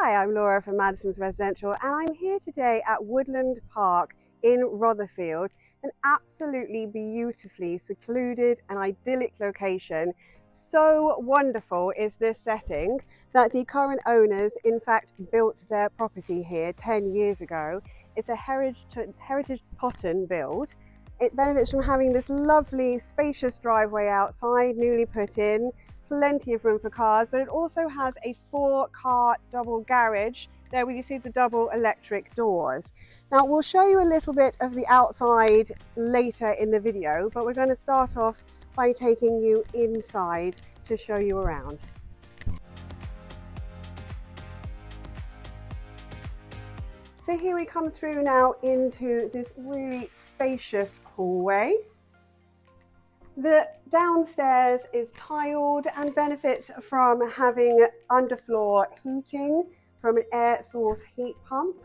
Hi, I'm Laura from Maddisons Residential, and I'm here today at Woodland Park in Rotherfield, an absolutely beautifully secluded and idyllic location. So wonderful is this setting that the current owners in fact built their property here 10 years ago. It's a heritage Potton build. It benefits from having this lovely spacious driveway outside, newly put in, plenty of room for cars, but it also has a 4-car double garage there where you see the double electric doors. Now we'll show you a little bit of the outside later in the video, but we're going to start off by taking you inside to show you around. So here we come through now into this really spacious hallway. The downstairs is tiled and benefits from having underfloor heating from an air source heat pump.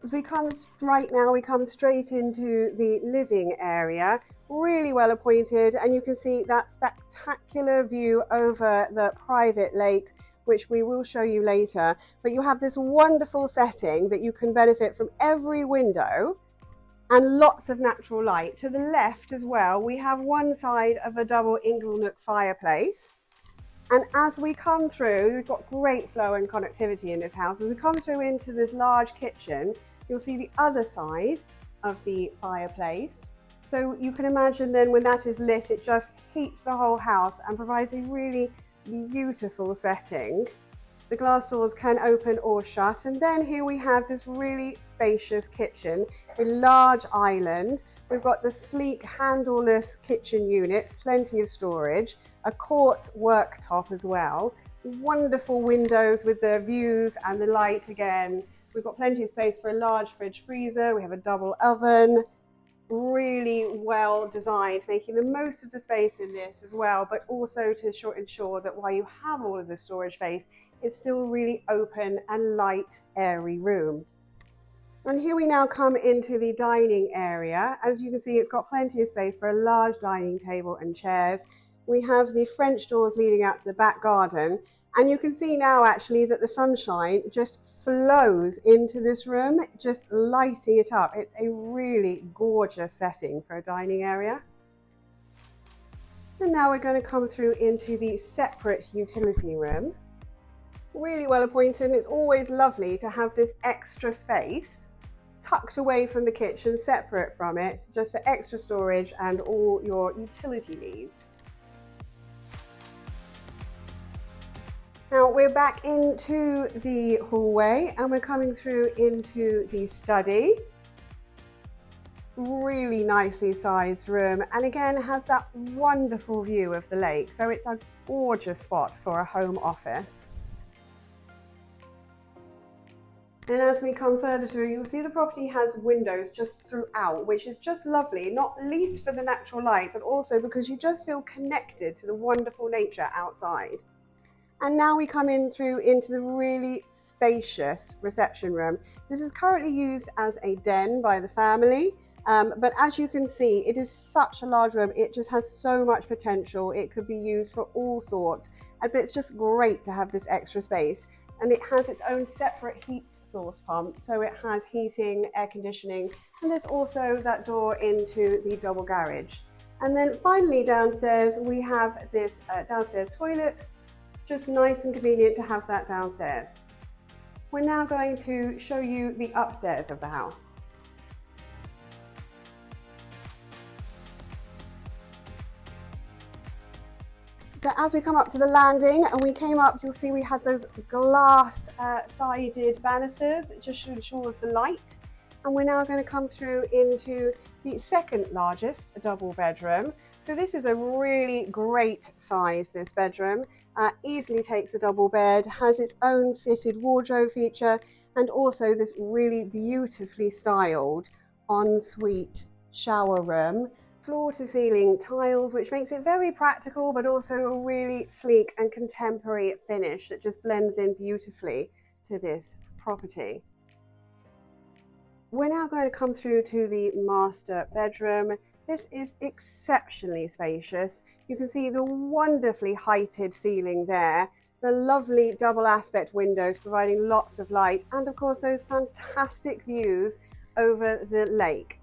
As we come straight into the living area, really well appointed, and you can see that spectacular view over the private lake, which we will show you later. But you have this wonderful setting that you can benefit from every window and lots of natural light. To the left as well, we have one side of a double inglenook fireplace. And as we come through, we've got great flow and connectivity in this house. As we come through into this large kitchen, you'll see the other side of the fireplace. So you can imagine then when that is lit, it just heats the whole house and provides a really beautiful setting. The glass doors can open or shut, and then here we have this really spacious kitchen, a large island. We've got the sleek handleless kitchen units, plenty of storage, a quartz worktop as well, wonderful windows with the views and the light again. We've got plenty of space for a large fridge freezer. We have a double oven, really well designed, making the most of the space in this as well, but also to ensure that while you have all of the storage space, it's still really open and light, airy room. And here we now come into the dining area. As you can see, it's got plenty of space for a large dining table and chairs. We have the French doors leading out to the back garden. And you can see now actually that the sunshine just flows into this room, just lighting it up. It's a really gorgeous setting for a dining area. And now we're going to come through into the separate utility room. Really well appointed. It's always lovely to have this extra space tucked away from the kitchen, separate from it, just for extra storage and all your utility needs. Now we're back into the hallway and we're coming through into the study. Really nicely sized room, and again has that wonderful view of the lake, so it's a gorgeous spot for a home office. And as we come further through, you'll see the property has windows just throughout, which is just lovely, not least for the natural light, but also because you just feel connected to the wonderful nature outside. And now we come in through into the really spacious reception room. This is currently used as a den by the family, but as you can see, it is such a large room. It just has so much potential. It could be used for all sorts, but it's just great to have this extra space. And it has its own separate heat source pump, so it has heating, air conditioning, and there's also that door into the double garage. And then finally downstairs, we have this downstairs toilet. Just nice and convenient to have that downstairs. We're now going to show you the upstairs of the house. So as we come up to the landing and we came up, you'll see we had those glass sided banisters. It just ensures the light. And we're now going to come through into the second largest double bedroom. So this is a really great size, this bedroom. Easily takes a double bed, has its own fitted wardrobe feature, and also this really beautifully styled ensuite shower room. Floor to ceiling tiles, which makes it very practical, but also a really sleek and contemporary finish that just blends in beautifully to this property. We're now going to come through to the master bedroom. This is exceptionally spacious. You can see the wonderfully heighted ceiling there, the lovely double aspect windows providing lots of light, and of course those fantastic views over the lake.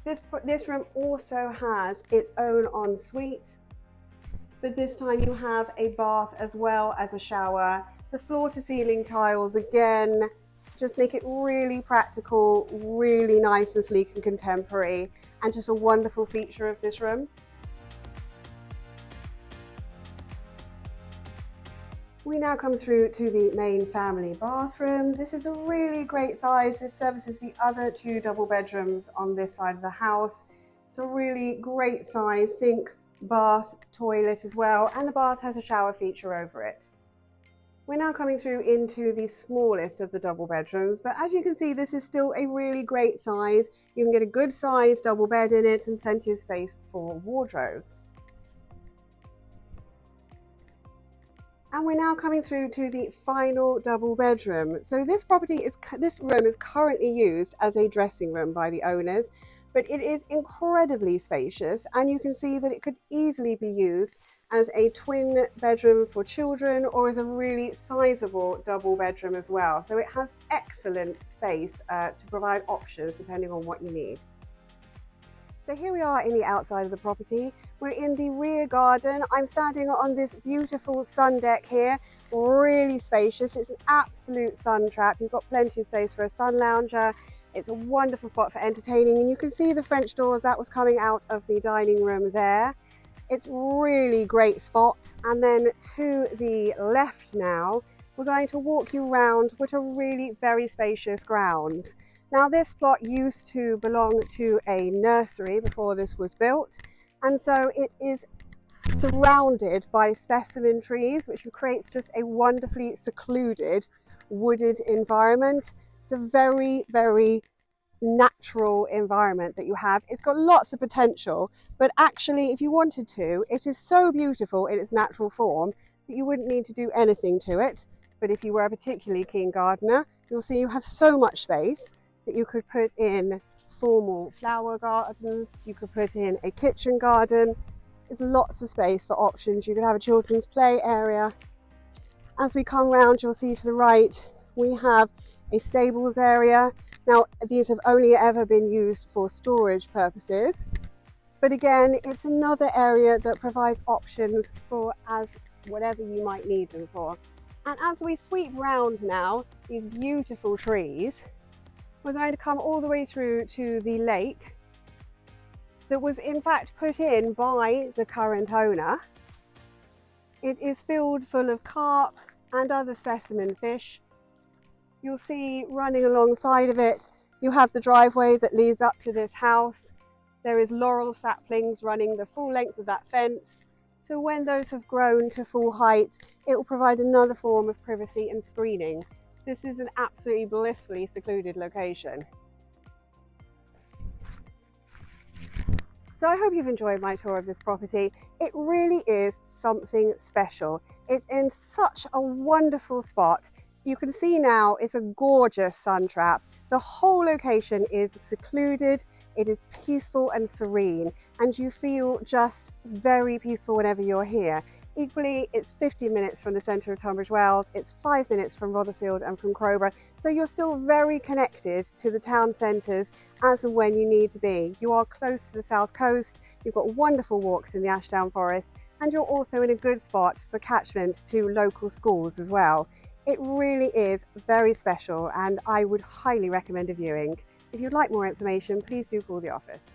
This room also has its own ensuite, but this time you have a bath as well as a shower. The floor to ceiling tiles again just make it really practical, really nice and sleek and contemporary, and just a wonderful feature of this room. We now come through to the main family bathroom. This is a really great size. This services the other 2 double bedrooms on this side of the house. It's a really great size sink, bath, toilet as well, and the bath has a shower feature over it. We're now coming through into the smallest of the double bedrooms, but as you can see, this is still a really great size. You can get a good size double bed in it and plenty of space for wardrobes. And we're now coming through to the final double bedroom. So this room is currently used as a dressing room by the owners, but it is incredibly spacious, and you can see that it could easily be used as a twin bedroom for children or as a really sizable double bedroom as well. So it has excellent space to provide options depending on what you need. So here we are in the outside of the property. We're in the rear garden. I'm standing on this beautiful sun deck here, really spacious. It's an absolute sun trap. You've got plenty of space for a sun lounger. It's a wonderful spot for entertaining, and you can see the French doors that was coming out of the dining room there. It's really great spot. And then to the left now, we're going to walk you around what are really very spacious grounds. Now this plot used to belong to a nursery before this was built, and so it is surrounded by specimen trees, which creates just a wonderfully secluded wooded environment. It's a very, very natural environment that you have. It's got lots of potential, but actually if you wanted to, it is so beautiful in its natural form that you wouldn't need to do anything to it. But if you were a particularly keen gardener, you'll see you have so much space that you could put in formal flower gardens, you could put in a kitchen garden. There's lots of space for options. You could have a children's play area. As we come round, you'll see to the right, we have a stables area. Now, these have only ever been used for storage purposes, but again, it's another area that provides options for whatever you might need them for. And as we sweep round now, these beautiful trees, we're going to come all the way through to the lake that was in fact put in by the current owner. It is filled full of carp and other specimen fish. You'll see running alongside of it, you have the driveway that leads up to this house. There is laurel saplings running the full length of that fence. So when those have grown to full height, it will provide another form of privacy and screening. This is an absolutely blissfully secluded location. So I hope you've enjoyed my tour of this property. It really is something special. It's in such a wonderful spot. You can see now it's a gorgeous sun trap. The whole location is secluded, it is peaceful and serene, and you feel just very peaceful whenever you're here. Equally, it's 15 minutes from the centre of Tunbridge Wells, it's 5 minutes from Rotherfield and from Crowborough, so you're still very connected to the town centres as and when you need to be. You are close to the south coast, you've got wonderful walks in the Ashdown Forest, and you're also in a good spot for catchment to local schools as well. It really is very special, and I would highly recommend a viewing. If you'd like more information, please do call the office.